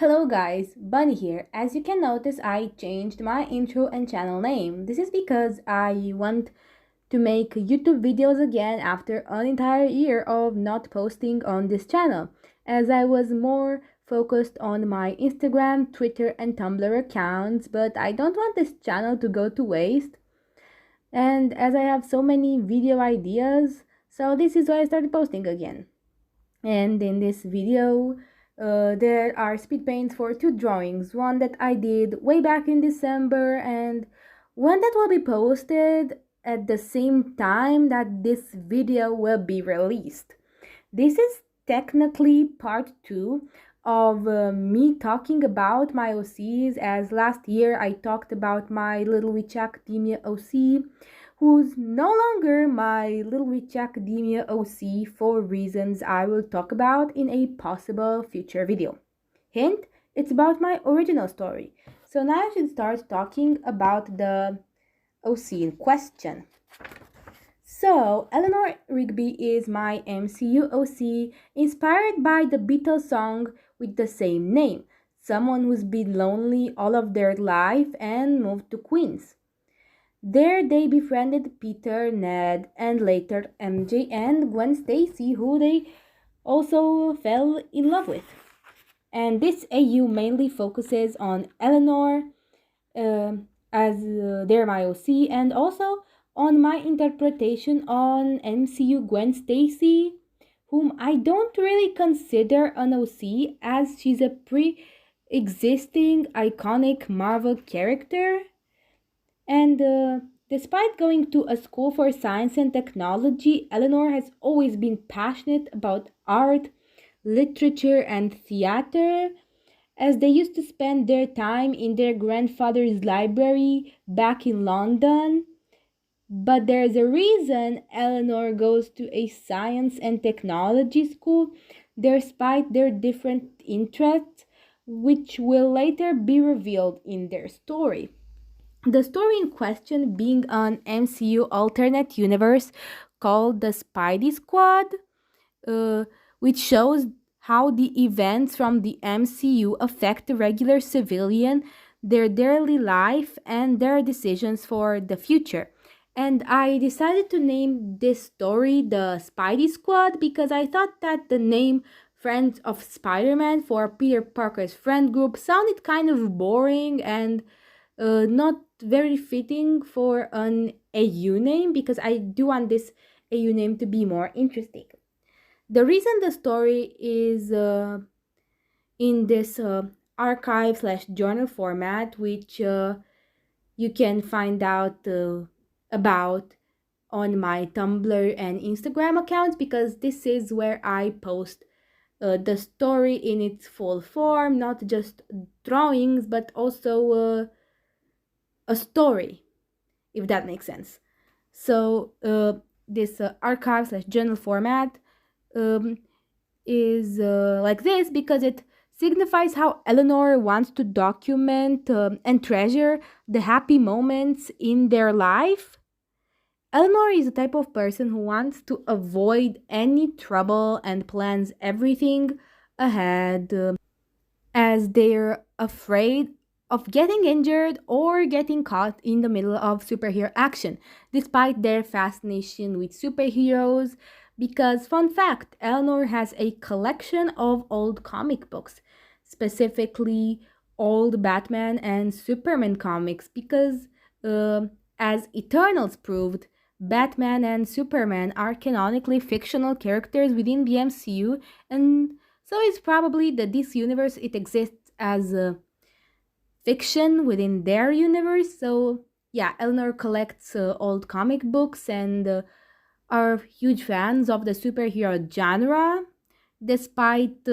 Hello guys, Bunny here. As you can notice, I changed my intro and channel name. This is because I want to make YouTube videos again after an entire year of not posting on this channel, as I was more focused on my Instagram, Twitter, and Tumblr accounts, but I don't want this channel to go to waste. And as I have so many video ideas, so this is why I started posting again. And in this video, there are speed paints for two drawings, one that I did way back in December and one that will be posted at the same time that this video will be released. This is technically part 2 of me talking about my OCs, as last year I talked about my Little Witch Academia OC, who's no longer my Little Witch Academia OC for reasons I will talk about in a possible future video. Hint, it's about my original story. So now I should start talking about the OC in question. So, Eleanor Rigby is my MCU OC, inspired by the Beatles song with the same name. Someone who's been lonely all of their life and moved to Queens. There they befriended Peter, Ned, and later MJ and Gwen Stacy, who they also fell in love with. And this AU mainly focuses on Eleanor as they're my OC, and also on my interpretation on MCU Gwen Stacy, whom I don't really consider an OC as she's a pre-existing iconic Marvel character. And despite going to a school for science and technology, Eleanor has always been passionate about art, literature, and theater, as they used to spend their time in their grandfather's library back in London. But there's a reason Eleanor goes to a science and technology school, despite their different interests, which will later be revealed in their story. The story in question being an MCU alternate universe called the Spidey Squad, which shows how the events from the MCU affect the regular civilian, their daily life, and their decisions for the future. And I decided to name this story the Spidey Squad because I thought that the name Friends of Spider-Man for Peter Parker's friend group sounded kind of boring and not very fitting for an AU name, because I do want this AU name to be more interesting. The reason the story is in this archive/journal format, which you can find out about on my Tumblr and Instagram accounts, because this is where I post the story in its full form, not just drawings, but also a story, if that makes sense. So this archive/journal format is like this because it signifies how Eleanor wants to document and treasure the happy moments in their life. Eleanor is the type of person who wants to avoid any trouble and plans everything ahead, as they're afraid of getting injured or getting caught in the middle of superhero action, despite their fascination with superheroes. Because, fun fact, Eleanor has a collection of old comic books, specifically old Batman and Superman comics, because, as Eternals proved, Batman and Superman are canonically fictional characters within the MCU, and so it's probably that this universe it exists as a fiction within their universe. So yeah, Eleanor collects old comic books and are huge fans of the superhero genre, despite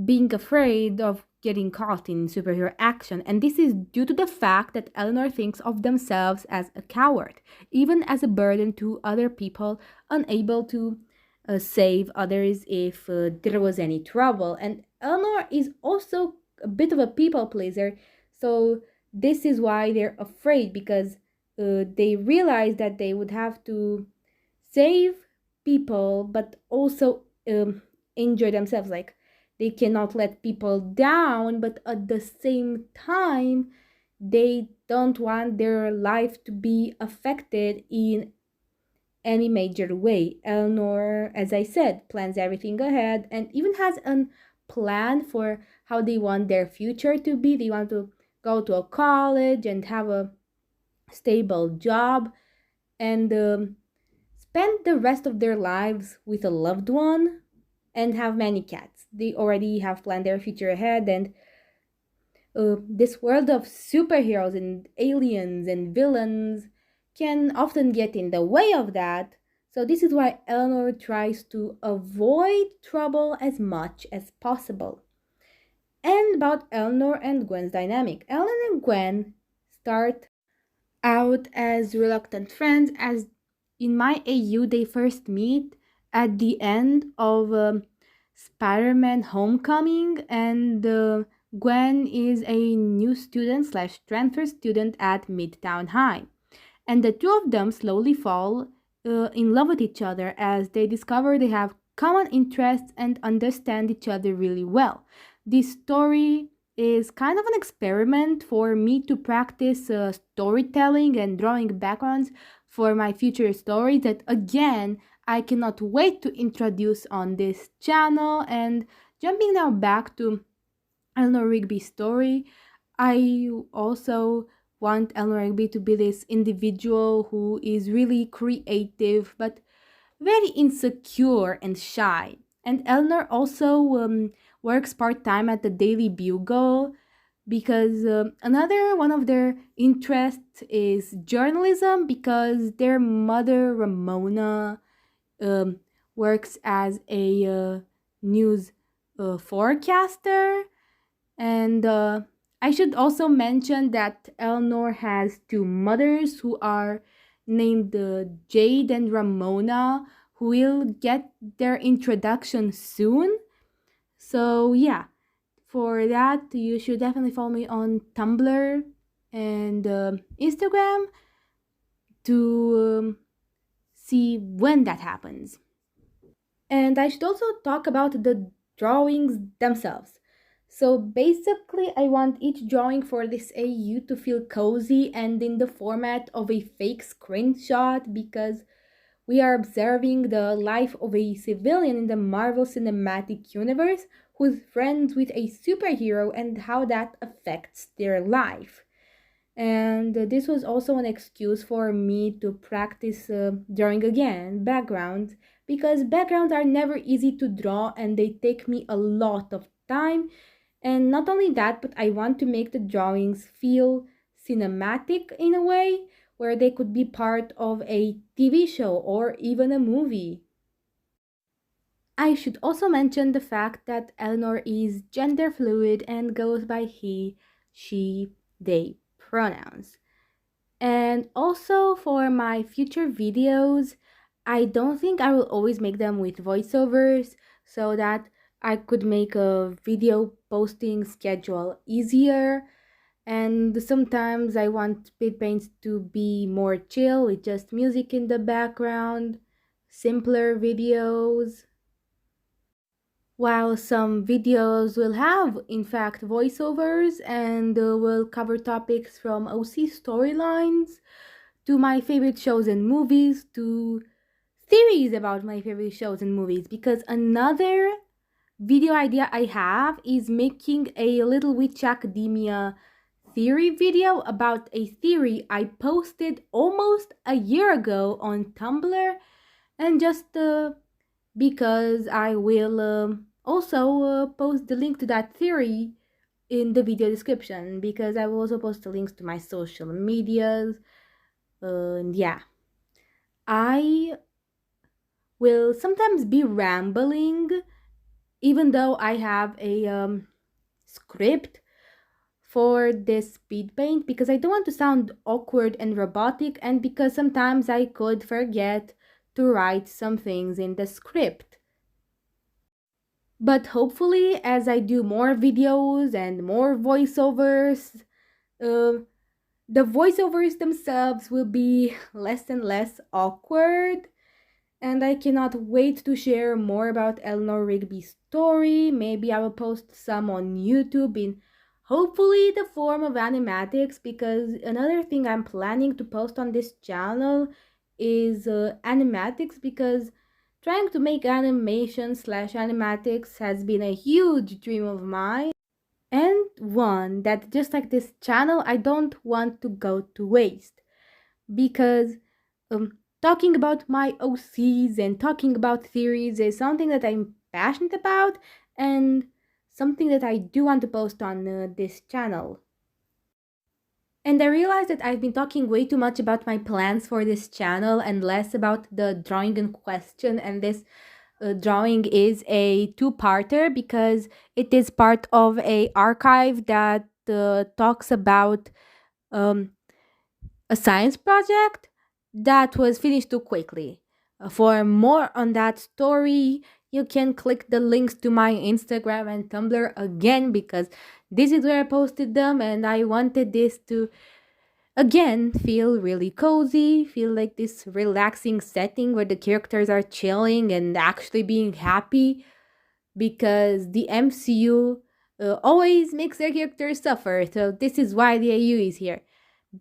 being afraid of getting caught in superhero action. And this is due to the fact that Eleanor thinks of themselves as a coward, even as a burden to other people, unable to save others if there was any trouble. And Eleanor is also a bit of a people pleaser, so this is why they're afraid, because they realize that they would have to save people but also injure themselves, like they cannot let people down, but at the same time, they don't want their life to be affected in any major way. Eleanor, as I said, plans everything ahead and even has a plan for how they want their future to be. They want to go to a college and have a stable job and spend the rest of their lives with a loved one and have many cats. They already have planned their future ahead, and this world of superheroes and aliens and villains can often get in the way of that. So, this is why Eleanor tries to avoid trouble as much as possible. And about Eleanor and Gwen's dynamic. Eleanor and Gwen start out as reluctant friends, as in my AU they first meet at the end of Spider-Man Homecoming, and Gwen is a new student slash transfer student at Midtown High, and the two of them slowly fall in love with each other as they discover they have common interests and understand each other really well. This story is kind of an experiment for me to practice storytelling and drawing backgrounds for my future stories that again I cannot wait to introduce on this channel. And jumping now back to Eleanor Rigby's story, I also want Eleanor Rigby to be this individual who is really creative but very insecure and shy. And Eleanor also works part time at the Daily Bugle because another one of their interests is journalism because their mother, Ramona, um, works as a news forecaster. And I should also mention that Eleanor has two mothers who are named Jade and Ramona, who will get their introduction soon. So, yeah, for that, you should definitely follow me on Tumblr and Instagram to see when that happens. And I should also talk about the drawings themselves. So basically, I want each drawing for this AU to feel cozy and in the format of a fake screenshot because we are observing the life of a civilian in the Marvel Cinematic Universe who's friends with a superhero and how that affects their life. And this was also an excuse for me to practice drawing again backgrounds because backgrounds are never easy to draw and they take me a lot of time. And not only that, but I want to make the drawings feel cinematic in a way where they could be part of a TV show or even a movie. I should also mention the fact that Eleanor is gender fluid and goes by he, she, they pronouns. And also for my future videos, I don't think I will always make them with voiceovers so that I could make a video posting schedule easier. And sometimes I want Speedpaint to be more chill with just music in the background, simpler videos. While some videos will have, in fact, voiceovers and will cover topics from OC storylines to my favorite shows and movies to theories about my favorite shows and movies. Because another video idea I have is making a Little Witch Academia theory video about a theory I posted almost a year ago on Tumblr, and just because I will also post the link to that theory in the video description because I will also post the links to my social medias. And yeah, I will sometimes be rambling even though I have a script for this speed paint because I don't want to sound awkward and robotic and because sometimes I could forget to write some things in the script. But hopefully, as I do more videos and more voiceovers, uh, the voiceovers themselves will be less and less awkward And I cannot wait to share more about Eleanor Rigby's story. Maybe I will post some on YouTube in hopefully the form of animatics, because another thing I'm planning to post on this channel is animatics, because trying to make animation slash animatics has been a huge dream of mine, and one that, just like this channel, I don't want to go to waste, because talking about my OCs and talking about theories is something that I'm passionate about, and something that I do want to post on this channel. And I realized that I've been talking way too much about my plans for this channel and less about the drawing in question. And this drawing is a two-parter because it is part of a archive that talks about um, a science project that was finished too quickly. For more on that story, you can click the links to my Instagram and Tumblr again, because this is where I posted them, and I wanted this to again feel really cozy, feel like this relaxing setting where the characters are chilling and actually being happy, because the MCU always makes their characters suffer. So this is why the AU is here,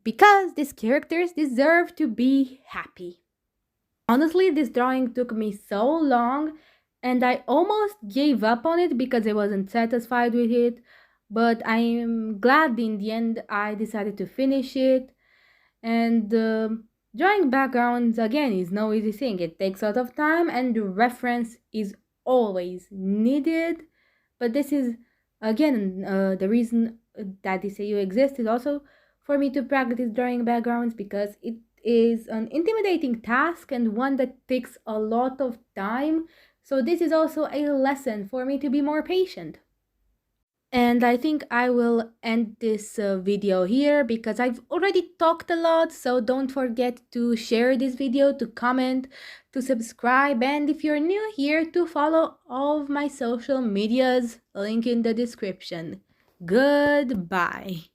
because these characters deserve to be happy. Honestly, this drawing took me so long, and I almost gave up on it because I wasn't satisfied with it, but I am glad in the end I decided to finish it. And drawing backgrounds again is no easy thing. It takes a lot of time, and the reference is always needed. But this is again the reason that this AU exists is also for me to practice drawing backgrounds, because it is an intimidating task and one that takes a lot of time. So this is also a lesson for me to be more patient. And I think I will end this video here because I've already talked a lot. So don't forget to share this video, to comment, to subscribe, and if you're new here, to follow all of my social medias, link in the description. Goodbye.